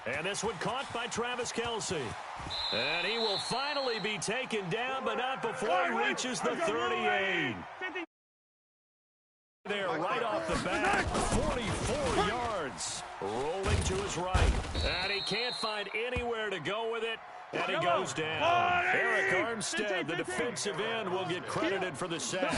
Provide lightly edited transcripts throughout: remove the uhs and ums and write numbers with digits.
And this one caught by Travis Kelce. And he will finally be taken down, but not before he reaches the 38. There right off the bat, 44 yards. Rolling to his right. And he can't find anywhere to go with it. And he goes down. Eric Armstead, the defensive end, will get credited for the sack.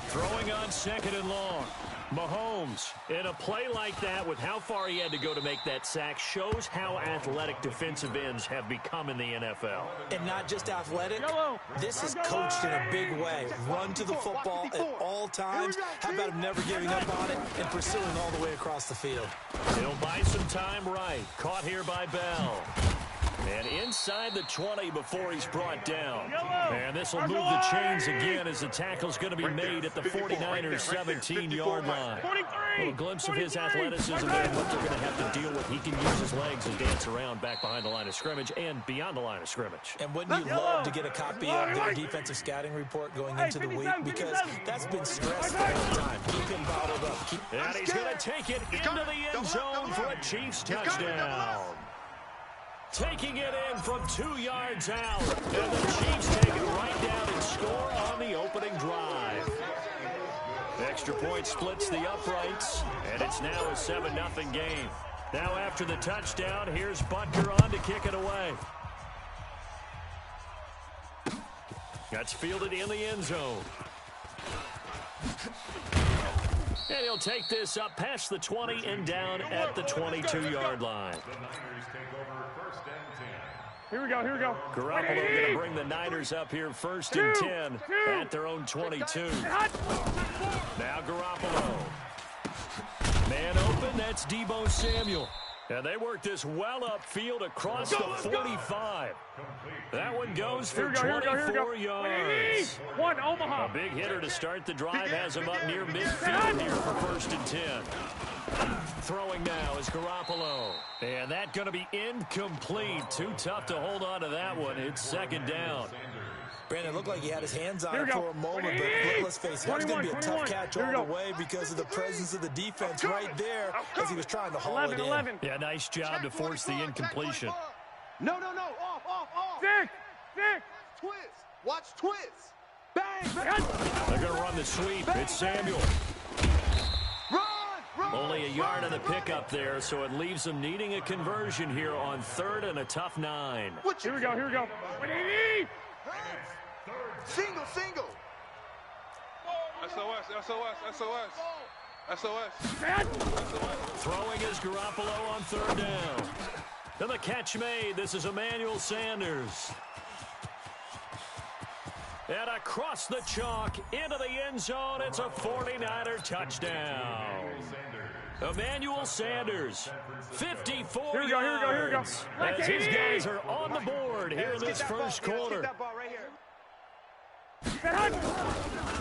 Throwing on 2nd and long. Mahomes, in a play like that, with how far he had to go to make that sack, shows how athletic defensive ends have become in the NFL. And not just athletic, this is coached in a big way. Run to the football at all times. How about him never giving up on it and pursuing all the way across the field? He'll buy some time right. Caught here by Bell. And inside the 20 before he's brought down. And this will move the chains again as the tackle's going to be made at the 49ers' 17-yard line. A little glimpse of his athleticism and what they're going to have to deal with. He can use his legs and dance around back behind the line of scrimmage and beyond the line of scrimmage. And wouldn't you love to get a copy of their defensive scouting report going into the week? Because that's been stressed the whole time. Keep him bottled up. And he's going to take it into the end zone for a Chiefs touchdown. Taking it in from 2 yards out. And the Chiefs take it right down and score on the opening drive. Extra point splits the uprights, and it's now a 7-0 game. Now after the touchdown, here's Butker on to kick it away. That's fielded in the end zone. And he'll take this up past the 20 and down at the 22-yard line. Here we go, here we go. Garoppolo going to bring the Niners up here 1st and 10 at their own 22. Now Garoppolo. Man open, that's Deebo Samuel. And they work this well upfield across the 45. That one goes for 24 yards. One, Omaha. A big hitter to start the drive has him up near midfield here for 1st and 10. Throwing now is Garoppolo. And that's going to be incomplete. Too tough to hold on to that one. It's 2nd down. Brandon, looked like he had his hands on it for a moment, but let's face it, that was going to be a tough catch all the way because of the presence of the defense right there as he was trying to haul it in. Yeah, nice job to force the incompletion. No, off. Six. Twist. Watch twist. Bang. They're going to run the sweep. It's Samuel. Run. Only a yard on the pickup there, so it leaves them needing a conversion here on 3rd and a tough 9. Here we go. Single. SOS. Throwing is Garoppolo on 3rd down. And the catch made. This is Emmanuel Sanders. And across the chalk into the end zone, it's a 49er touchdown. Emmanuel Sanders, 54 yards. As his guys are on the board here in this first quarter.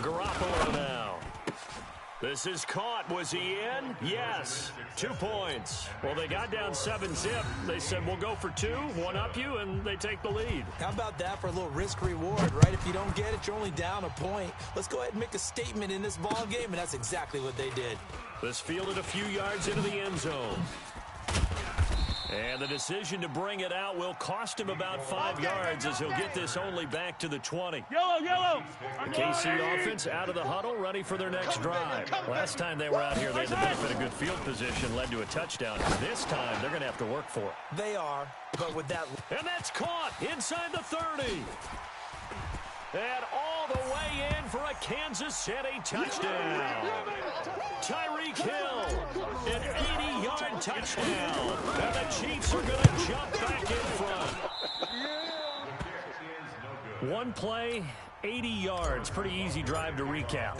Garoppolo now. This is caught. Was he in? Yes. 2 points. Well, they got down 7-zip. They said, we'll go for 2, one up you, and they take the lead. How about that for a little risk-reward, right? If you don't get it, you're only down a point. Let's go ahead and make a statement in this ball game, and that's exactly what they did. This fielded a few yards into the end zone. And the decision to bring it out will cost him about 5 yards as he'll get this only back to the 20. Yellow. The KC offense out of the huddle, ready for their next drive. Last time they were out here, they had the benefit of good field position, led to a touchdown. This time, they're going to have to work for it. They are, but with that... And that's caught inside the 30. And all the way in for a Kansas City touchdown. Tyreek Hill, an 80-yard touchdown. And the Chiefs are going to jump back in front. One play, 80 yards. Pretty easy drive to recap.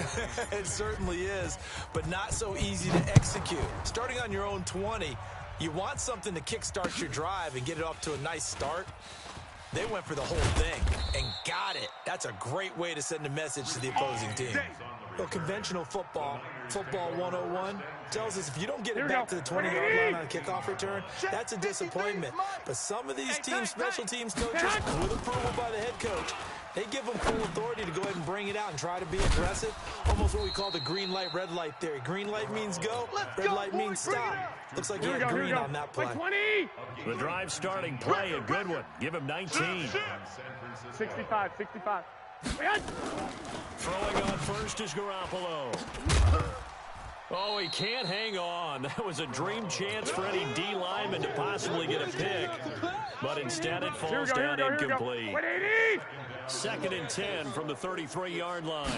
It certainly is, but not so easy to execute. Starting on your own 20, you want something to kickstart your drive and get it off to a nice start. They went for the whole thing and got it. That's a great way to send a message to the opposing team. Well, conventional football 101, tells us if you don't get it back to the 20-yard line on a kickoff return, that's a disappointment. But some of these teams, special teams coaches, with approval by the head coach, They give them full authority to go ahead and bring it out and try to be aggressive. Almost what we call the green light, red light theory. Green light means go, red light means stop. Looks like you had green on that play. 20. The drive starting play, a good one. Give him 19. 65. Throwing on first is Garoppolo. Oh, he can't hang on. That was a dream chance for any D lineman to possibly get a pick. But instead it falls down incomplete. 2nd and 10 from the 33-yard line.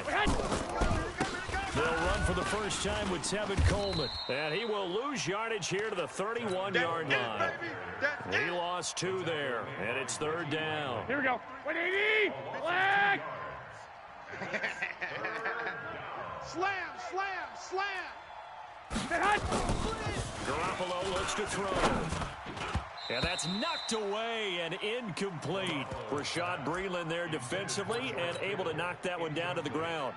They'll run for the first time with Tevin Coleman. And he will lose yardage here to the 31-yard line. He lost 2 there, and it's 3rd down. Here we go. 180. Flag. Slam. Garoppolo looks to throw. And that's knocked away and incomplete. Rashad Breeland there defensively and able to knock that one down to the ground.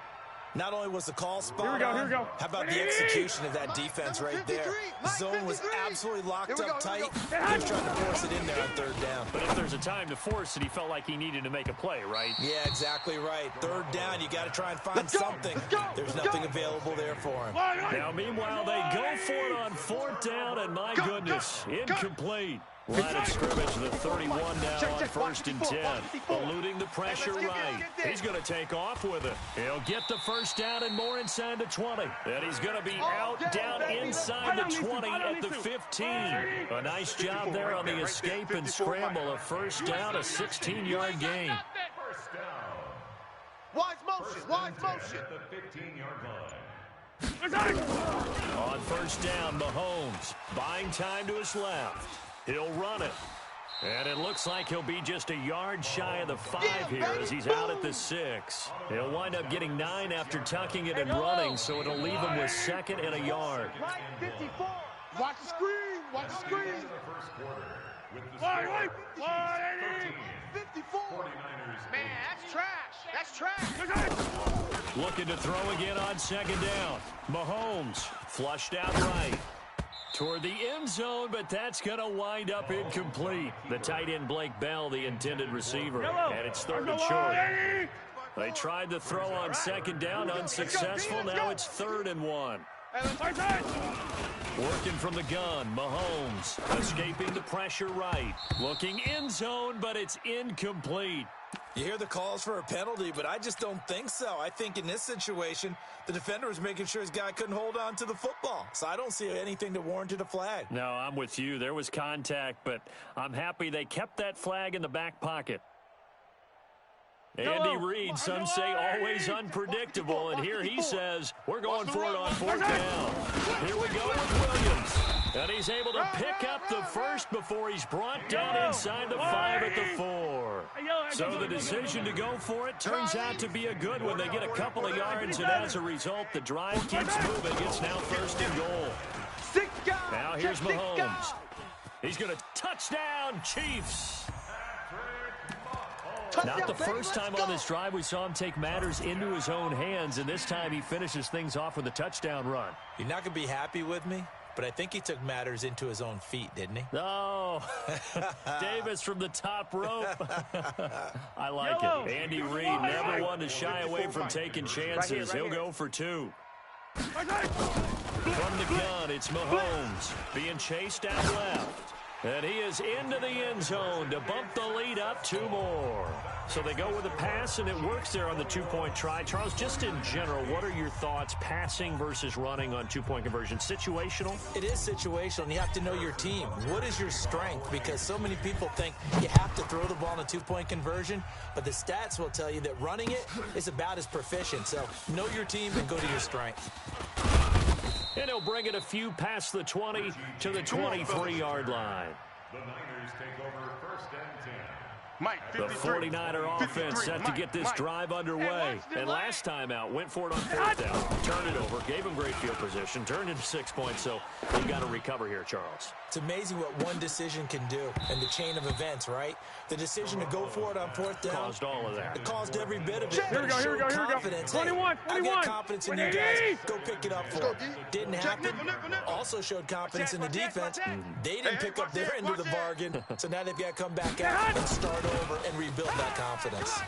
Not only was the call spot Here we on, go. how about the execution of that defense right there? The zone was absolutely locked up tight. He was trying to force it in there on 3rd down. But if there's a time to force it, he felt like he needed to make a play, right? Yeah, exactly right. 3rd down, you got to try and find something. There's nothing available there for him. Now, meanwhile, they go for it on 4th down, and my goodness, incomplete. Line of scrimmage, the 31 now on 1st and 10. Eluding the pressure right. He's going to take off with it. He'll get the 1st down and more inside the 20. And he's going to be out down inside the 20 at the 15. A nice job there on the escape and scramble. A 1st down, a 16-yard gain. Wise motion. On 1st down, Mahomes buying time to his left. He'll run it. And it looks like he'll be just a yard shy of the 5 here as he's out at the 6. He'll wind up getting 9 after tucking it and running, so it'll leave him with 2nd and a yard. Watch the screen. 54. Man, that's trash. Looking to throw again on 2nd down. Mahomes flushed out right. Toward the end zone, but that's going to wind up incomplete. The tight end, Blake Bell, the intended receiver. And it's 3rd and short. They tried to throw on 2nd down, unsuccessful. Now it's 3rd and 1. Working from the gun, Mahomes escaping the pressure right. Looking end zone, but it's incomplete. You hear the calls for a penalty, but I just don't think so. I think in this situation, the defender was making sure his guy couldn't hold on to the football. So I don't see anything that warranted a flag. No, I'm with you. There was contact, but I'm happy they kept that flag in the back pocket. Andy Reid, some say always unpredictable, and here he says, we're going for it on 4th down. Here we go with Williams. And he's able to pick up the 1st before he's brought down inside the 5 at the 4. So the decision to go for it turns out to be a good one. They get a couple of yards, and as a result, the drive keeps moving. It's now 1st and goal. Now here's Mahomes. He's going to touchdown, Chiefs. Not the first time on this drive we saw him take matters into his own hands, and this time he finishes things off with a touchdown run. You're not going to be happy with me, but I think he took matters into his own feet, didn't he? Oh, Davis from the top rope. I like it. Andy Reid, never one to shy away from taking chances. He'll go for 2. From the gun, it's Mahomes being chased out left. And he is into the end zone to bump the lead up 2 more. So they go with a pass, and it works there on the 2-point try. Charles, just in general, what are your thoughts passing versus running on 2-point conversion? Situational? It is situational, and you have to know your team. What is your strength? Because so many people think you have to throw the ball in a 2-point conversion, but the stats will tell you that running it is about as proficient. So know your team and go to your strength. And he'll bring it a few past the 20 to the 23-yard line. The Niners take over 1st and 10. The 49er offense set to get this drive underway. And last time out, went for it on 4th down, turned it over, gave him great field position, turned into 6 points, so they've got to recover here, Charles. It's amazing what one decision can do in the chain of events, right? The decision to go for it on 4th down. Caused all of that. It caused every bit of it. Here we go, here we go, here we go. Confidence. 21, Hey, I 21. got confidence in you guys. Go pick it up for them. Didn't happen. Also showed confidence in the defense. They didn't pick up their end of the bargain, so now they've got to come back out and start over and rebuild that confidence.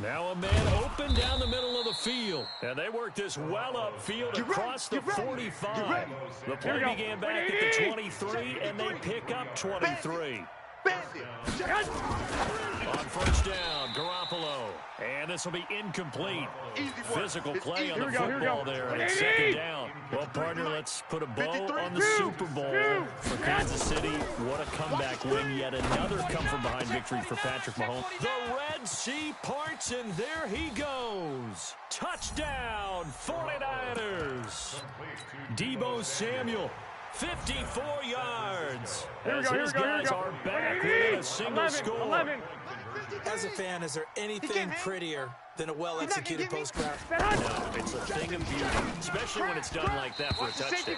Now a man open down the middle of the field. And they work this well upfield across the 45. The play began back at the 23, and they pick up 23. On first down, Garoppolo. And this will be incomplete. Physical play on the football there, and it's second down. Well, partner, let's put a bow on the Super Bowl for Kansas City. What a comeback win. Yet another come-from-behind victory for Patrick Mahomes. The Red Sea parts, and there he goes. Touchdown, 49ers. Deebo Samuel. 54 yards. As his guys are back within a single score. As a fan, is there anything prettier than a well-executed post-route? No, it's a thing of beauty, especially when it's done like that for a touchdown.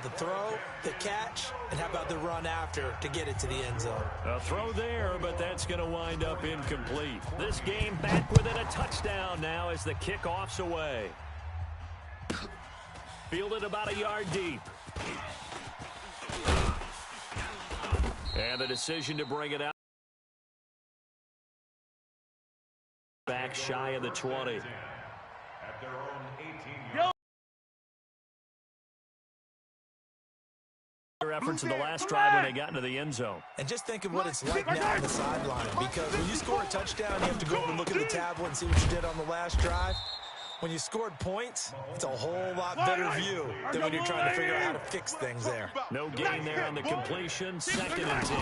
The throw, the catch, and how about the run after to get it to the end zone? A throw there, but that's going to wind up incomplete. This game back within a touchdown now as the kickoff's away. Fielded about a yard deep. And the decision to bring it out. Back shy of the 20. At their own 18-yard. Efforts in the last drive when they got into the end zone. And just think of what it's like now on the sideline, because when you score a touchdown, you have to go over and look at the tablet and see what you did on the last drive. When you scored points, it's a whole lot better view than when you're trying to figure out how to fix things there. No gain there on the completion. 2nd and 10.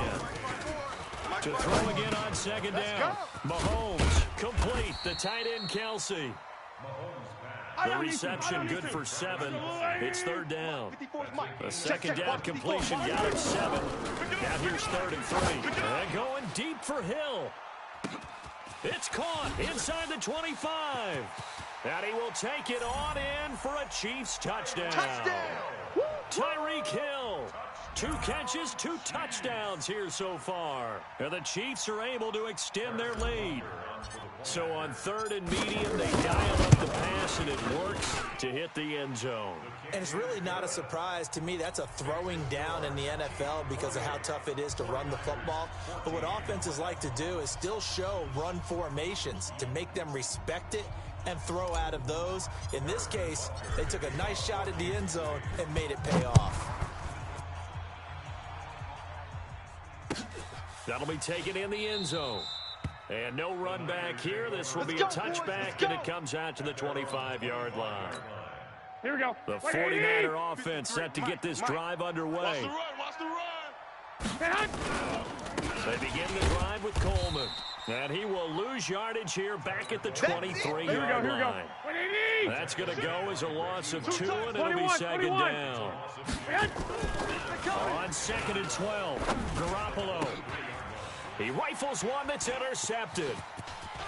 To throw again on second down. Mahomes complete. The tight end Kelsey. The reception good for 7. It's 3rd down. The second down completion got him 7. Now here's 3rd and 3. And going deep for Hill. It's caught inside the 25. And he will take it on in for a Chiefs touchdown. Tyreek Hill. 2 catches, 2 touchdowns here so far. And the Chiefs are able to extend their lead. So on 3rd and medium, they dial up the pass, and it works to hit the end zone. And it's really not a surprise to me. That's a throwing down in the NFL because of how tough it is to run the football. But what offenses like to do is still show run formations to make them respect it and throw out of those. In this case, they took a nice shot at the end zone and made it pay off. That'll be taken in the end zone. And no run back here. This will be a touchback, and it comes out to the 25-yard line. Here we go. The 49er offense set to get this drive underway. Watch the run. They begin the drive with Coleman. And he will lose yardage here back at the 23-yard line. That's going to go as a loss of 2, and it'll be second down. On 2nd and 12, Garoppolo. He rifles one that's intercepted.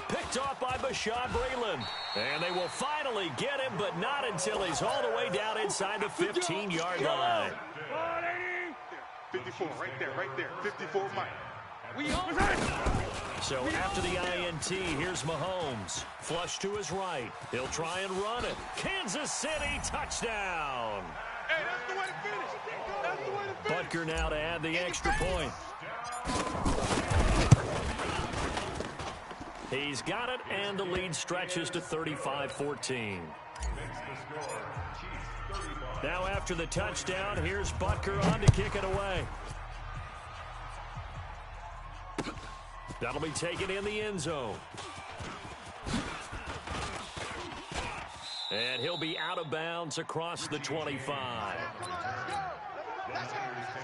Picked off by Bashaud Breeland. And they will finally get him, but not until he's all the way down inside the 15-yard line. 54, right there. 54, Mike. So after the INT, here's Mahomes. Flush to his right. He'll try and run it. Kansas City touchdown. Hey, that's the way to finish. That's the way to finish. Butker now to add the extra point. He's got it, and the lead stretches to 35-14. Now after the touchdown, here's Butker on to kick it away. That'll be taken in the end zone. And he'll be out of bounds across the 25.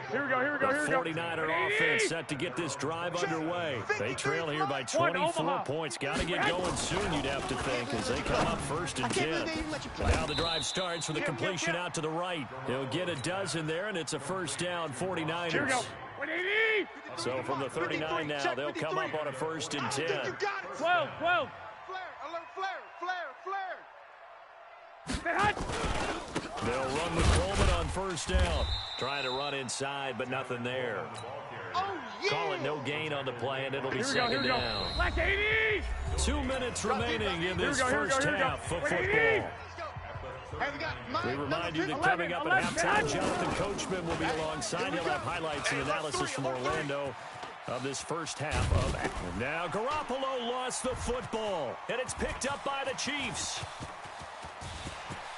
Here we go. The 49er offense set to get this drive underway. They trail here by 24 points. Got to get going soon, you'd have to think, as they come up 1st and 10. Now the drive starts with a completion out to the right. He'll get a dozen there, and it's a first down, 49ers. Here we go. So from the 39 now, they'll come up on a 1st and 10. 12. Flare, alert, flare. They'll run with Coleman on 1st down. Trying to run inside, but nothing there. Call it no gain on the play, and it'll be second down. 2 minutes remaining in this first half of football. We remind you that coming up at halftime, Jonathan Coachman will be alongside. He'll have highlights and analysis from Orlando of this first half of action. Now Garoppolo lost the football, and it's picked up by the Chiefs.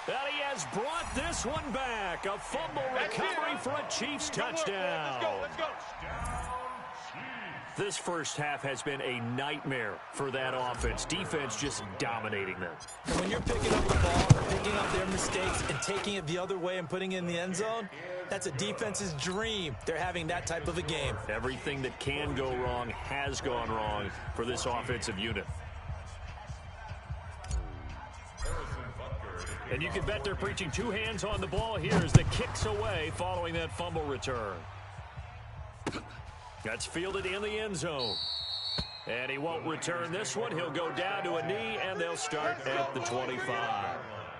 And he has brought this one back. A fumble recovery for a Chiefs touchdown. Let's go. This first half has been a nightmare for that offense. Defense just dominating them. And when you're picking up the ball, picking up their mistakes, and taking it the other way and putting it in the end zone, that's a defense's dream. They're having that type of a game. Everything that can go wrong has gone wrong for this offensive unit. And you can bet they're preaching two hands on the ball here as the kick's away following that fumble return. That's fielded in the end zone. And he won't return this one. He'll go down to a knee, and they'll start at the 25.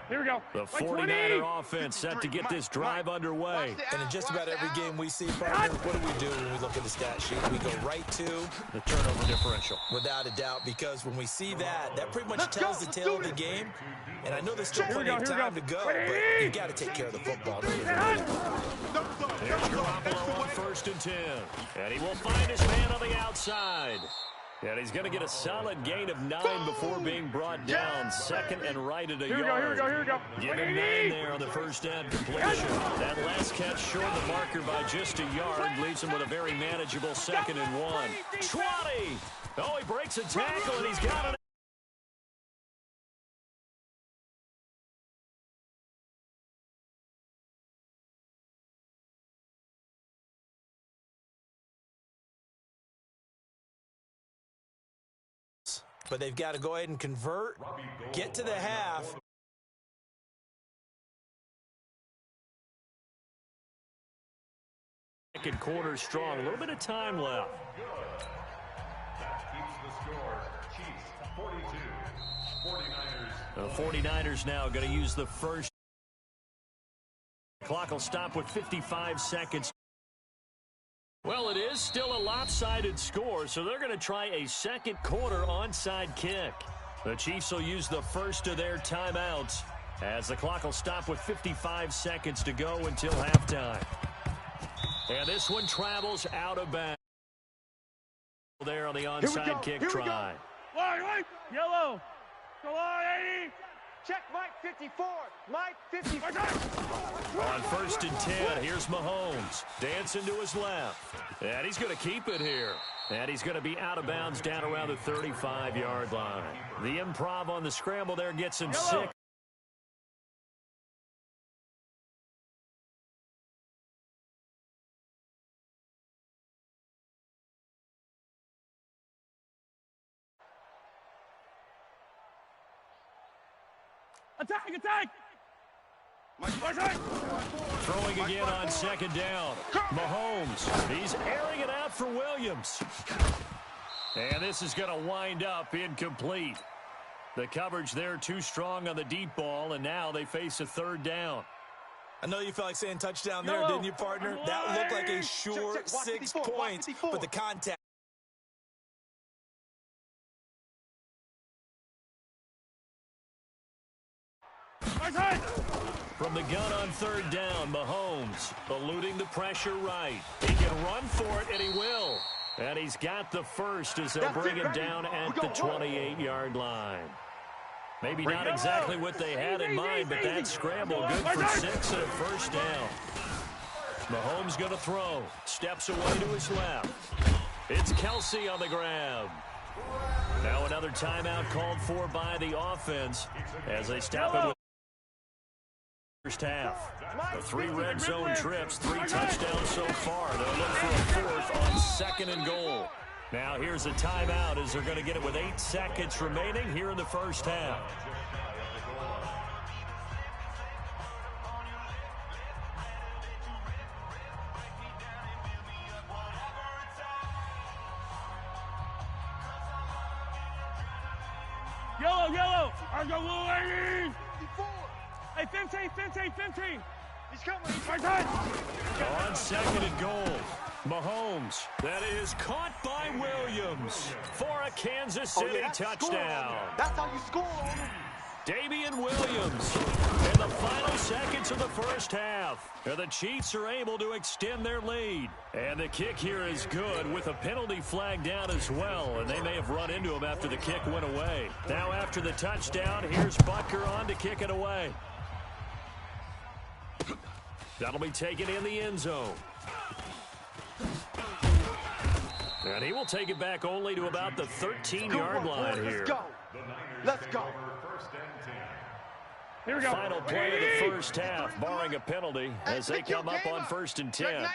Here we go. The 49er offense set to get this drive underway. And in just about every game we see, partner, what do we do when we look at the stat sheet? We go right to the turnover differential. Without a doubt, because when we see that, that pretty much tells the tale of the game. And I know there's still plenty of time to go, but you've got to take care of the football. Here's Garoppolo on 1st and 10. And he will find his man on the outside. And he's going to get a solid gain of 9 before being brought down. 2nd and right at a yard. Here we go. Give him 9 there on the first down completion. That last catch short the marker by just a yard. Leaves him with a very manageable 2nd and 1. 20. Oh, he breaks a tackle, and he's got it. But they've got to go ahead and convert, get to the half. Second quarter strong. A little bit of time left. That keeps the score. Chiefs 42. 49ers. The 49ers now going to use the first. Clock will stop with 55 seconds. Well, it is still a lopsided score, so they're going to try a second quarter onside kick. The Chiefs will use the first of their timeouts as the clock will stop with 55 seconds to go until halftime. And this one travels out of bounds. There on the onside kick try. Wait. Yellow. Go on, 80. Check Mike 54. Mike 54. On 1st and 10, here's Mahomes. Dancing to his left. And he's going to keep it here. And he's going to be out of bounds down around the 35-yard line. The improv on the scramble there gets him 6. Attack! Throwing again on 2nd down. Mahomes, he's airing it out for Williams. And this is going to wind up incomplete. The coverage there too strong on the deep ball, and now they face a 3rd down. I know you felt like saying touchdown there, didn't you, partner? That looked like a sure 6 points, but the contact. From the gun on 3rd down, Mahomes eluding the pressure right. He can run for it, and he will. And he's got the first as they'll bring him down at the 28-yard line. Maybe not exactly what they had in mind, but that scramble good for 6 and a 1st down. Mahomes going to throw. Steps away to his left. It's Kelsey on the grab. Now another timeout called for by the offense as they stop it with first half. The 3 red zone trips, 3 touchdowns so far. They'll look for a 4th on 2nd and goal. Now here's a timeout as they're going to get it with 8 seconds remaining here in the first half. Yellow. I'm going to 80. Hey, 15. He's coming. On 2nd and goal, Mahomes. That is caught by Williams for a Kansas City touchdown. That's how you score on him. Damian Williams in the final seconds of the first half. And the Chiefs are able to extend their lead. And the kick here is good with a penalty flag down as well. And they may have run into him after the kick went away. Now after the touchdown, here's Butker on to kick it away. That'll be taken in the end zone. And he will take it back only to about the 13-yard line here. Let's go. Let's go. Here we go. Final play of the first half, barring a penalty, as they come up on 1st and 10. Check 99.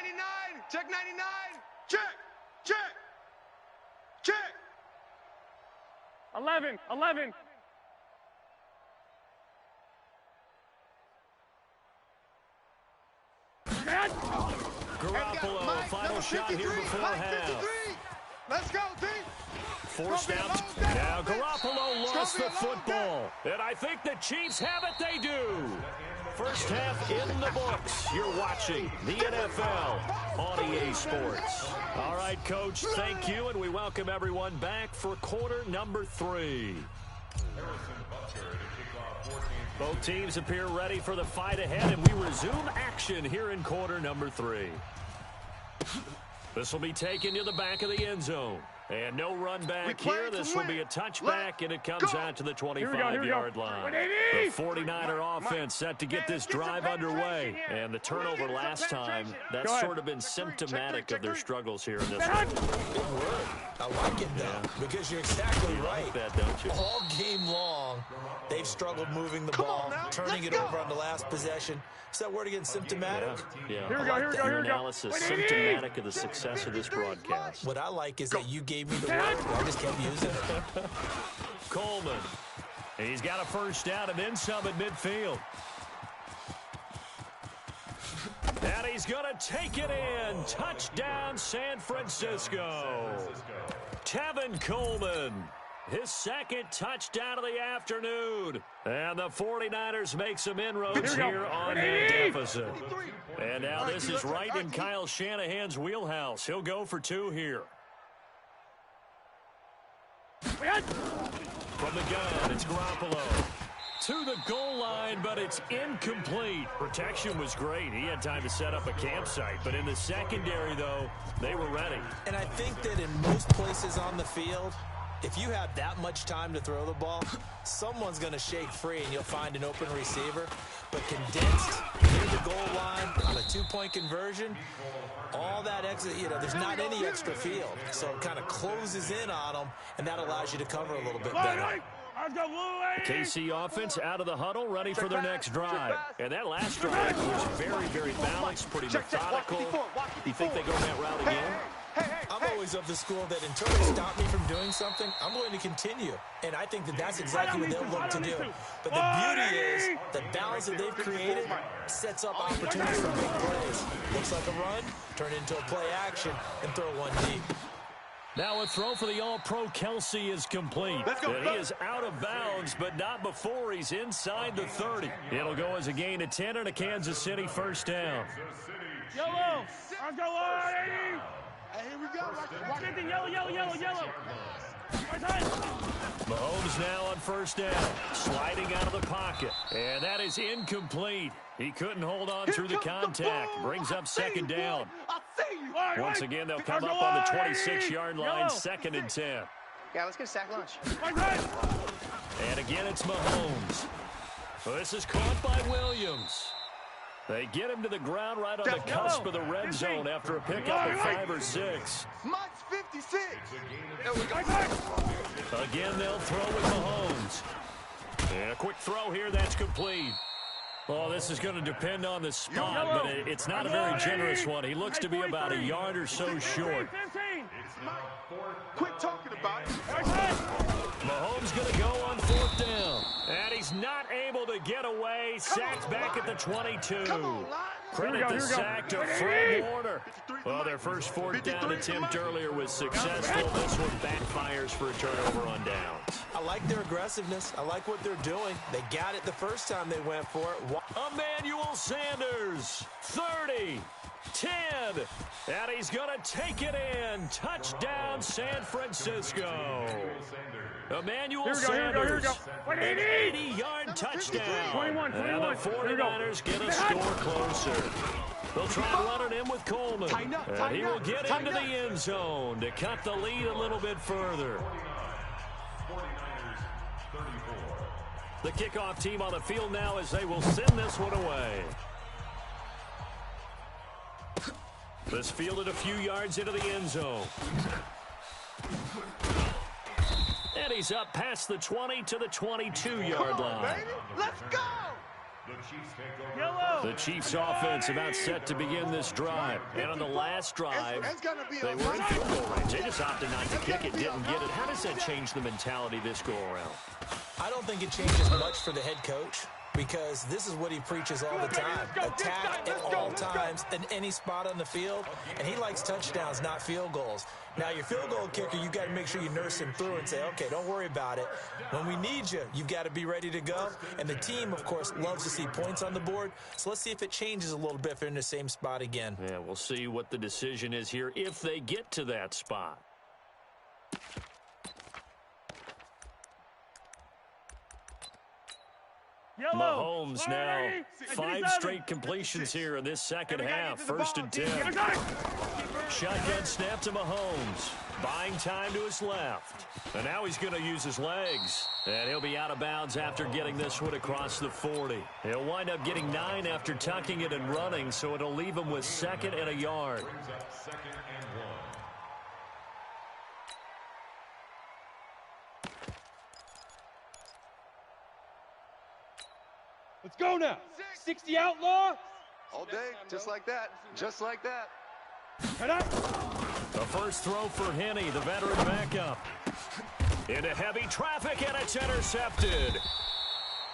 Check 99. Check. Check. Check. 11. 11. Man. Garoppolo, final shot here before half. Let's go, team. Forced out. Now Garoppolo lost the football. And I think the Chiefs have it. They do. First half in the books. You're watching the NFL on EA Sports. All right, Coach, thank you. And we welcome everyone back for quarter number 3. Both teams appear ready for the fight ahead, and we resume action here in quarter number 3. This will be taken to the back of the end zone. And no run back here. This will be a touchback, and it comes out to the 25-yard line. The 49er offense set to get this drive underway. And the turnover last time, that's sort of been symptomatic of their struggles here in this one. Good work. I like it, though, because you're exactly right. You like that, don't you? All game long, they've struggled moving the ball, turning it over on the last possession. Is that word again, symptomatic? Yeah. Here we go, here we go, here we go. Analysis, symptomatic of the success of this broadcast. What I like is that you gave me the word. I just kept using it. Coleman. He's got a first down and then some at midfield. And he's going to take it in. Touchdown, San Francisco. Tevin Coleman. His second touchdown of the afternoon. And the 49ers make some inroads here on that deficit. And now this is right in Kyle Shanahan's wheelhouse. He'll go for 2 here. From the gun, it's Garoppolo. To the goal line, but it's incomplete. Protection was great. He had time to set up a campsite. But in the secondary, though, they were ready. And I think that in most places on the field, if you have that much time to throw the ball, someone's going to shake free and you'll find an open receiver. But condensed near the goal line on a 2-point conversion, all that extra, there's not any extra field. So it kind of closes in on them, and that allows you to cover a little bit better. KC offense out of the huddle, ready for their next drive. And that last drive was very, very balanced, pretty methodical. Do you think they go that route again? I'm always of the school that until they stop me from doing something, I'm going to continue. And I think that that's exactly what they'll look to do. But the beauty is the balance that they've created sets up opportunities for big plays. Looks like a run, turn into a play action, and throw one deep. Now a throw for the All-Pro Kelsey is complete. And he is out of bounds, but not before he's inside the 30. It'll go as a gain of 10 and a Kansas City first down. Yellow. Let's go, 80. Hey, here we go. Watch it, yellow. Mahomes now on first down, sliding out of the pocket. And that is incomplete. He couldn't hold on through the contact. Brings up second down. Once again, they'll come up on the 26-yard line, 2nd and 10. Yeah, let's get a sack lunch. And again, it's Mahomes. Well, this is caught by Williams. They get him to the ground right on the cusp of the red zone after a pickup of 5 or 6. Mine's 56. Again, they'll throw with Mahomes. And a quick throw here, that's complete. Oh, this is going to depend on the spot, but it's not a very generous one. He looks to be about a yard or so short. Quit talking about it. Mahomes going to go on 4th down. And he's not able to get away. Sacked back at the 22. Credit the sack to Fred Warner. Well, their first 4th down attempt earlier was successful. This one backfires for a turnover on downs. I like their aggressiveness. I like what they're doing. They got it the first time they went for it. Emmanuel Sanders, 30, 10, and he's going to take it in. Touchdown, San Francisco. Emmanuel Here we go. An 80-yard touchdown. 21. And the 49ers get a score closer. They'll try and run it in with Coleman. And he will get into the end zone to cut the lead a little bit further. 49ers 34. The kickoff team on the field now as they will send this one away. This fielded a few yards into the end zone. And he's up past the 20 to the 22-yard line. Let's go! The Chiefs take over. Yellow. The Chiefs offense about set to begin this drive. And on the last drive, they were in field goal range. They just opted not to kick it, didn't get it. How does that change the mentality this go-around? I don't think it changes much for the head coach, because this is what he preaches all the time. Attack at all times in any spot on the field, and he likes touchdowns, not field goals. Now, your field goal kicker, you've got to make sure you nurse him through and say, okay, don't worry about it. When we need you, you've got to be ready to go. And the team, of course, loves to see points on the board. So let's see if it changes a little bit if they're in the same spot again. Yeah, we'll see what the decision is here if they get to that spot. Yellow. Mahomes now 5 straight completions here in this second half. 1st and 10. Shotgun snap to Mahomes. Buying time to his left. And now he's going to use his legs. And he'll be out of bounds after getting this one across the 40. He'll wind up getting 9 after tucking it and running, so it'll leave him with 2nd and a yard. Brings up 2nd and 1. Let's go now. 60 outlaw. All day, just like that. Just like that. Head up. The first throw for Henney, the veteran backup. Into heavy traffic, and it's intercepted.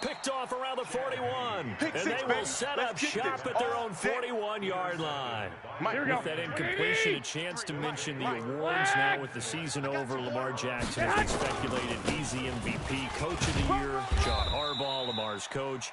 Picked off around the 41. And they will set up shop at their own 41-yard line. With that incompletion, a chance to mention the awards now with the season over. Lamar Jackson has been speculated easy MVP, Coach of the Year. John Harbaugh, Lamar's coach.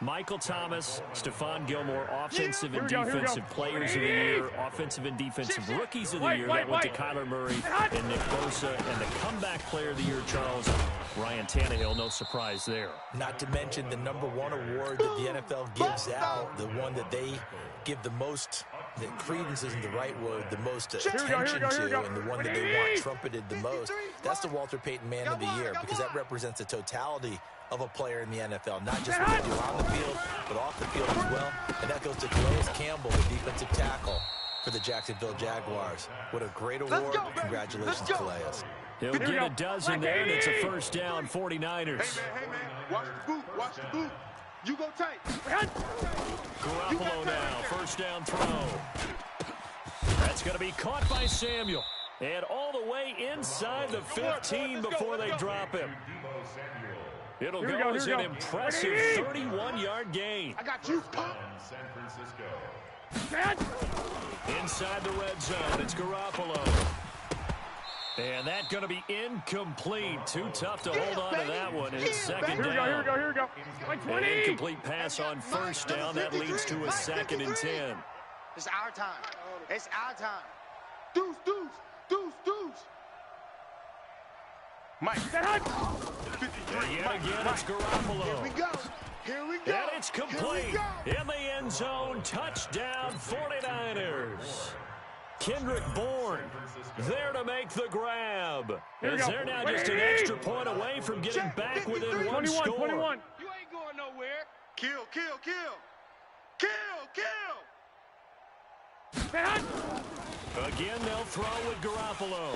Michael Thomas, Stephon Gilmore, Offensive and Defensive Players of the Year, Offensive and Defensive Rookies of the Year. That went to Kyler Murray and Nick Bosa. And the Comeback Player of the Year, Charles, Ryan Tannehill. No surprise there. Not to mention the #1 award that the NFL gives out, the one that they give the most, that credence isn't the right word, the most attention to, and the one that they want trumpeted the most. That's the Walter Payton Man of the Year, because that represents the totality of a player in the NFL, not just what they do on the field, but off the field as well. And that goes to Calais Campbell, the defensive tackle for the Jacksonville Jaguars. What a great award. Congratulations, Calais. He'll get a dozen there, and it's a first down, 49ers. Hey, man. Watch the boot. Watch the boot. You go tight. Garoppolo now, first down throw. That's going to be caught by Samuel. And all the way inside the 15 before they drop him. It'll go as an impressive 31-yard gain. I got you. San Francisco. Inside the red zone, it's Garoppolo. And that's going to be incomplete. Too tough to hold on to that one. And it's second down. Here we go. An incomplete pass on first down. That leads to a 2nd and 10. It's our time. It's our time. Deuce, deuce, deuce, deuce. Mike. And yet again, it's Garoppolo. Here we go. Here we go. And it's complete. In the end zone, touchdown 49ers. Kendrick Bourne there to make the grab. As they're now just an extra point away from getting back within one score. 21. You ain't going nowhere. Kill, kill, kill. Kill, kill. Again, they'll throw with Garoppolo.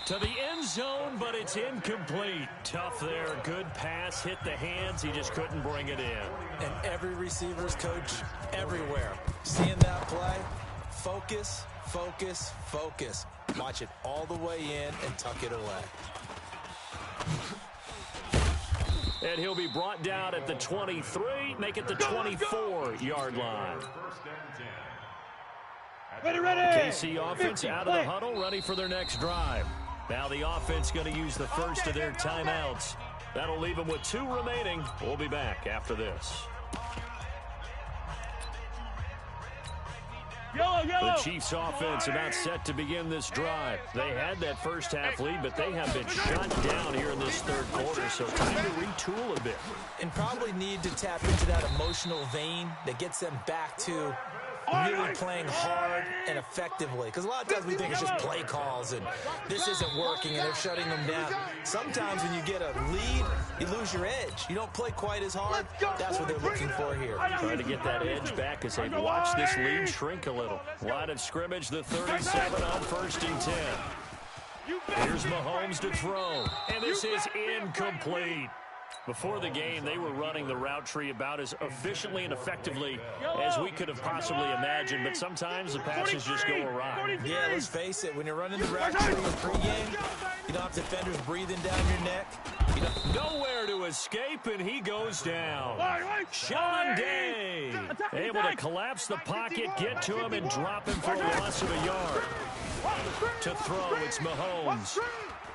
To the end zone, but it's incomplete. Tough there. Good pass. Hit the hands. He just couldn't bring it in. And every receiver's coach everywhere. Seeing that play, focus, focus, focus. Watch it all the way in and tuck it away. And he'll be brought down at the 23, make it the 24-yard line. Ready. KC offense out of the huddle, ready for their next drive. Now the offense going to use the first of their timeouts. That'll leave them with 2 remaining. We'll be back after this. The Chiefs offense about set to begin this drive. They had that first half lead, but they have been shut down here in this third quarter, so time to retool a bit. And probably need to tap into that emotional vein that gets them back to really playing hard and effectively. Because a lot of times we think it's just play calls and this isn't working and they're shutting them down. Sometimes when you get a lead, you lose your edge. You don't play quite as hard. That's what they're looking for here. Trying to get that edge back as they watch this lead shrink a little. Line of scrimmage, the 37 on 1st and 10. Here's Mahomes to throw, and this is incomplete. Before the game, they were running the route tree about as efficiently and effectively as we could have possibly imagined, but sometimes the passes just go awry. Yeah, let's face it, when you're running the route tree in pregame, you don't have defenders breathing down your neck. Nowhere to escape, and he goes down. Sean Day able to collapse the pocket, get to him, and drop him for a loss of a yard. To throw, it's Mahomes.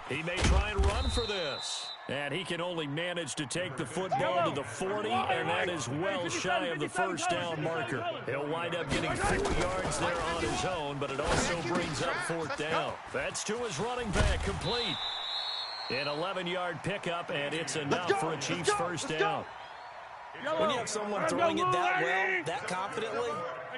He may try and run for this. And he can only manage to take the football to the 40, and that is well shy of the first down marker. He'll wind up getting 4 yards there on his own, but it also brings up 4th down. That's to his running back, complete. An 11-yard pickup, and it's enough for a Chiefs first down. When you have someone throwing it that well, that confidently,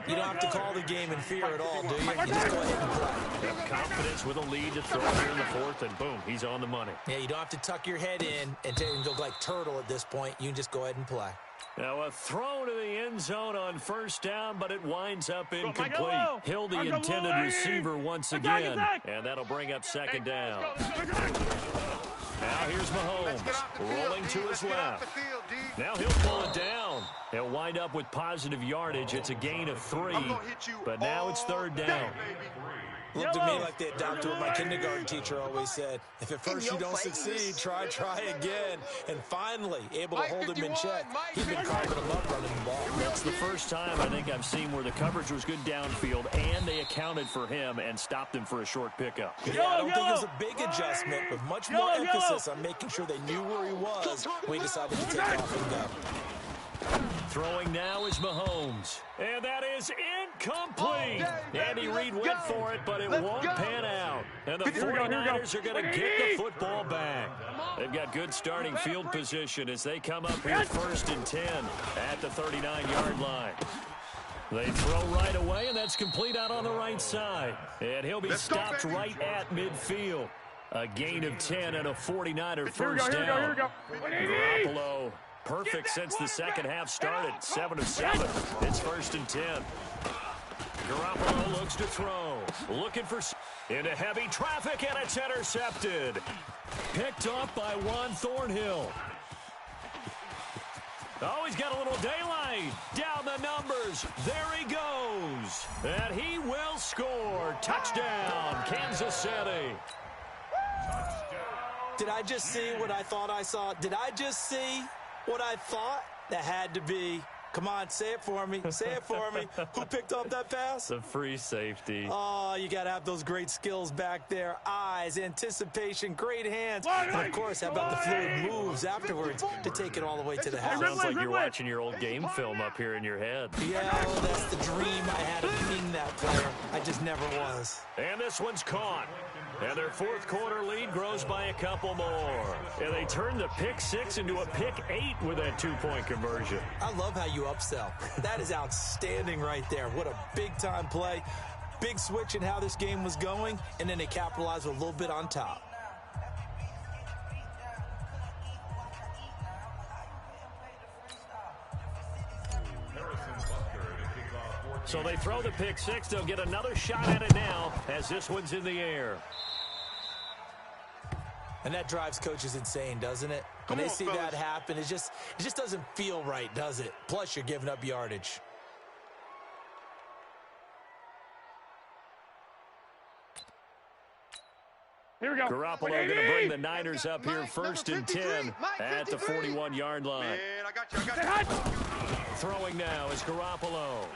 you don't have to call the game in fear at all, do you? You just go ahead and play. Have confidence with a lead to throw here in the 4th, and boom, he's on the money. Yeah, you don't have to tuck your head in and go like turtle at this point. You can just go ahead and play. Now a throw to the end zone on 1st down, but it winds up incomplete. Hill the intended receiver once again, and that'll bring up 2nd down. Now here's Mahomes, rolling to his left. Now he'll pull it down. He'll wind up with positive yardage. It's a gain of 3, but now it's 3rd down. Looked to me like they adopted what my kindergarten teacher always said. If at first you don't succeed, try again. And finally, able to hold him in check. He's been carving him up running the ball. That's the first time I think I've seen where the coverage was good downfield, and they accounted for him and stopped him for a short pickup. Yeah, I don't think it was a big adjustment, but much more emphasis on making sure they knew where he was when he decided to take off and go. Throwing now is Mahomes. And that is incomplete. Andy Reid went for it, but it won't pan out. And the 49ers are going to get the football back. They've got good starting field position as they come up here 1st and 10 at the 39-yard line. They throw right away, and that's complete out on the right side. And he'll be stopped right at midfield. A gain of 10 and a 49er first down. Garoppolo. Perfect since the second half started. 7 of 7. It's 1st and 10. Garoppolo looks to throw. Looking for into heavy traffic, and it's intercepted. Picked up by Juan Thornhill. Oh, he's got a little daylight. Down the numbers. There he goes. And he will score. Touchdown, Kansas City. Did I just see what I thought I saw? Did I just see what I thought? That had to be. Come on, say it for me. Say it for me. Who picked up that pass? The free safety. Oh, you got to have those great skills back there. Eyes, anticipation, great hands. And, of course, how about the fluid moves afterwards to take it all the way to the house? Sounds like you're watching your old game film up here in your head. Yeah, well, that's the dream I had of being that player. I just never was. And this one's caught. And their 4th quarter lead grows by a couple more. And they turn the pick 6 into a pick 8 with that 2-point conversion. I love how you upsell. That is outstanding right there. What a big-time play. Big switch in how this game was going, and then they capitalized with a little bit on top. So they throw the pick 6. They'll get another shot at it now as this one's in the air. And that drives coaches insane, doesn't it? When they see that happen, it just doesn't feel right, does it? Plus, you're giving up yardage. Here we go. Garoppolo going to bring the Niners up here 1st and 10 at the 41-yard line. Man, I got you. Throwing now is Garoppolo.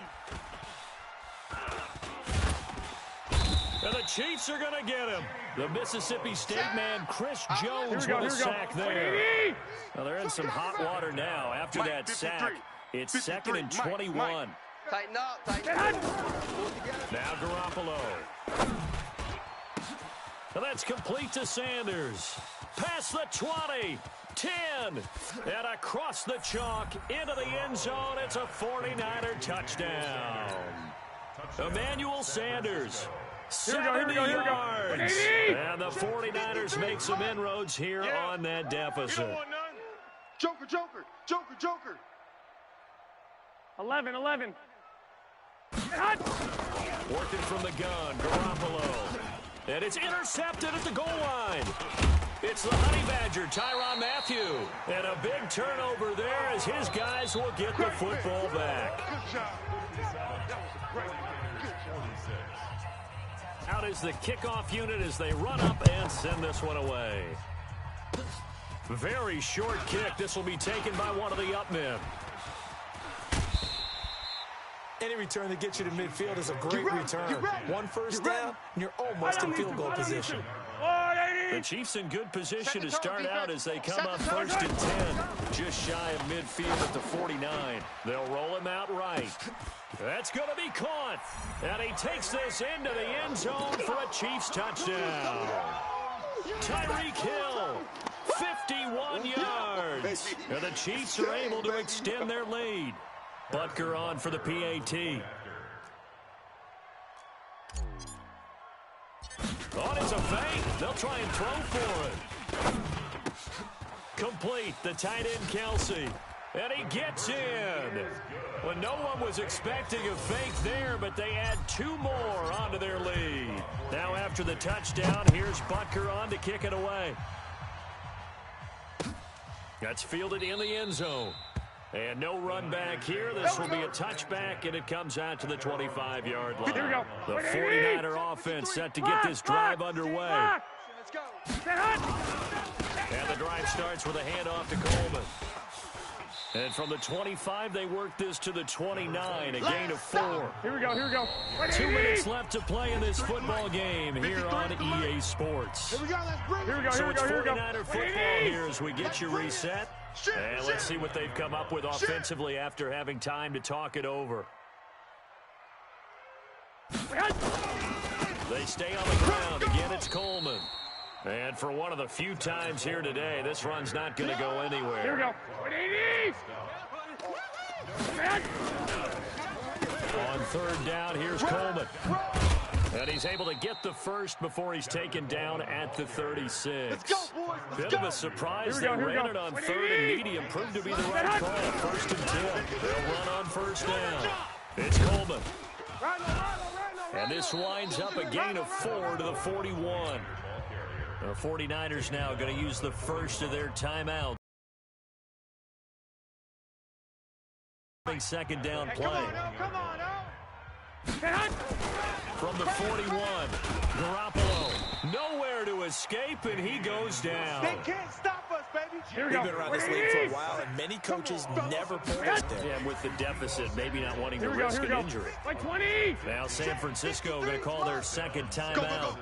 And the Chiefs are going to get him. The Mississippi State man, Chris Jones, with a sack there. Well, they're in some hot water now after that sack. It's 2nd and 21. Tighten up, tighten up. Garoppolo. And that's complete to Sanders. Past the 20, 10, and across the chalk into the end zone. It's a 49er touchdown. Emmanuel Sanders, 70 yards. And the 49ers make some inroads here on that deficit. Joker, Joker, Joker, Joker. 11. Working from the gun, Garoppolo. And it's intercepted at the goal line. It's the Honey Badger, Tyrann Mathieu. And a big turnover there as his guys will get the football back. Good job. That was great. Out is the kickoff unit as they run up and send this one away. Very short kick. This will be taken by one of the up men. Any return that gets you to midfield is a great return. One first down, and you're almost in field goal position. The Chiefs in good position to start out as they come up 1st and 10. Just shy of midfield at the 49. They'll roll him out right. That's going to be caught. And he takes this into the end zone for a Chiefs touchdown. Tyreek Hill, 51 yards. And the Chiefs are able to extend their lead. Butker on for the PAT. Oh, it's a fake. They'll try and throw for it. Complete, the tight end Kelsey. And he gets in. Well, no one was expecting a fake there, but they add 2 more onto their lead. Now after the touchdown, here's Butker on to kick it away. That's fielded in the end zone. And no run back here. This will be a touchback, and it comes out to the 25-yard line. Here we go. The 49er offense set to get this drive underway. Let's go. And the drive starts with a handoff to Coleman. And from the 25, they work this to the 29, a gain of 4. Here we go. 2 minutes left to play in this football game here on EA Sports. Here we go. Let's bring it. So it's 49er football here as we get you reset. And let's see what they've come up with offensively after having time to talk it over. They stay on the ground. Again, it's Coleman. And for one of the few times here today, this run's not going to go anywhere. Here we go. On 3rd down, here's Coleman. And he's able to get the first before he's taken down at the 36. Let's go, boys. Bit of a surprise. They ran it on 3rd and medium. Proved to be the right call. 1st and 10. They'll run on 1st down. It's Coleman. And this winds up a gain of 4 to the 41. The 49ers now going to use the first of their timeouts. 2nd down play. Come on, From the 41, Garoppolo nowhere to escape, and he goes down. They can't stop us, baby. Here we We've go. been around this league for a while, and many coaches never put us there. Yeah, with the deficit, maybe not wanting to Here we risk go. an injury. Like 20. Now San Francisco going to call their 2nd timeout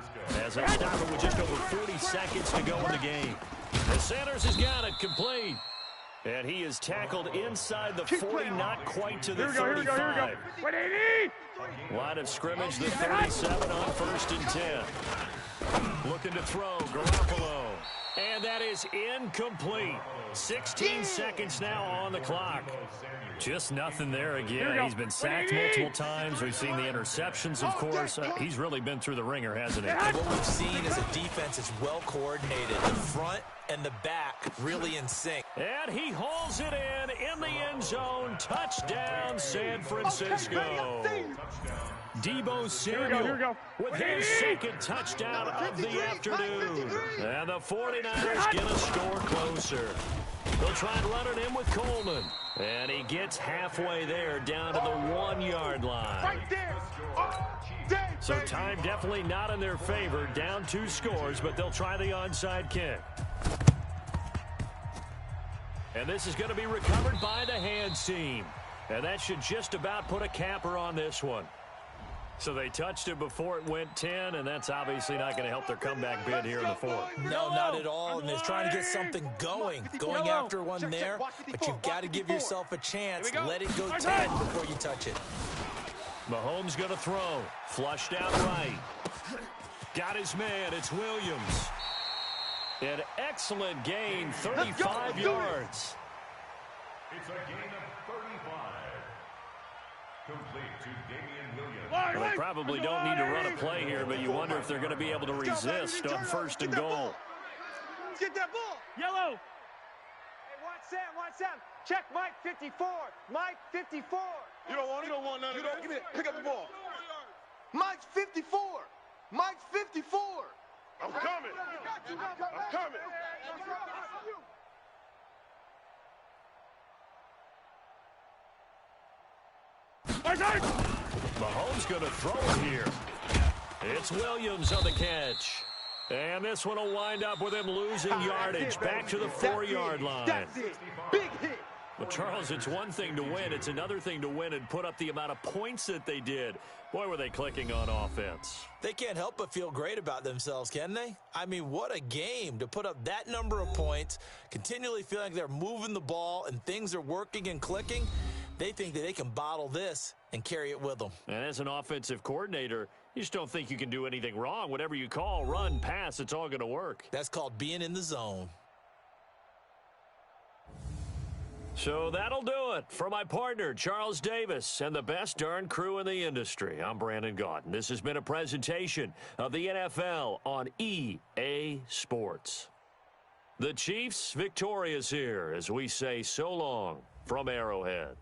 as they stop it with just over 40 seconds to go in the game. And Sanders has got it complete. And he is tackled inside the 40, not quite to the 35. 180. Line of scrimmage, the 37 on 1st and 10. Looking to throw, Garoppolo. And that is incomplete. 16 seconds now on the clock. Just nothing there again. He's been sacked multiple times. We've seen the interceptions, of course. He's really been through the ringer, hasn't he? And what we've seen is a defense that's well coordinated. The front and the back really in sync. And he hauls it in the end zone. Touchdown, San Francisco. Debo Samuel with his 2nd touchdown of the afternoon. And the 49ers get a score closer. They'll try and run it in with Coleman. And he gets halfway there down to the 1-yard line. Right there. So time definitely not in their favor. Down 2 scores, but they'll try the onside kick. And this is going to be recovered by the hands team. And that should just about put a capper on this one. So they touched it before it went 10, and that's obviously not going to help their comeback bid here in the 4th. No, not at all. And they're trying to get something going after one there. But you've got to give yourself a chance. Let it go 10 before you touch it. Mahomes going to throw. Flushed out right. Got his man. It's Williams. An excellent gain, 35 yards. It's a gain of 35. Complete to Damian Williams. Well, they probably don't need to run a play here, but you wonder if they're going to be able to resist on 1st and goal. Get that ball. Yellow. Hey, watch Sam. Check Mike 54. Mike 54. You don't want none of that. Give me that. Pick up the ball. Mike's 54. Mike's 54. I'm coming. I'm coming. Mahomes going to throw it here. It's Williams on the catch. And this one will wind up with him losing yardage back to the 4-yard line. That's it. Big hit. Well, Charles, it's one thing to win. It's another thing to win and put up the amount of points that they did. Boy, were they clicking on offense. They can't help but feel great about themselves, can they? I mean, what a game to put up that number of points, continually feeling like they're moving the ball and things are working and clicking. They think that they can bottle this and carry it with them. And as an offensive coordinator, you just don't think you can do anything wrong. Whatever you call, run, pass, it's all going to work. That's called being in the zone. So that'll do it. For my partner, Charles Davis, and the best darn crew in the industry, I'm Brandon Gaudin. This has been a presentation of the NFL on EA Sports. The Chiefs victorious here as we say so long from Arrowhead.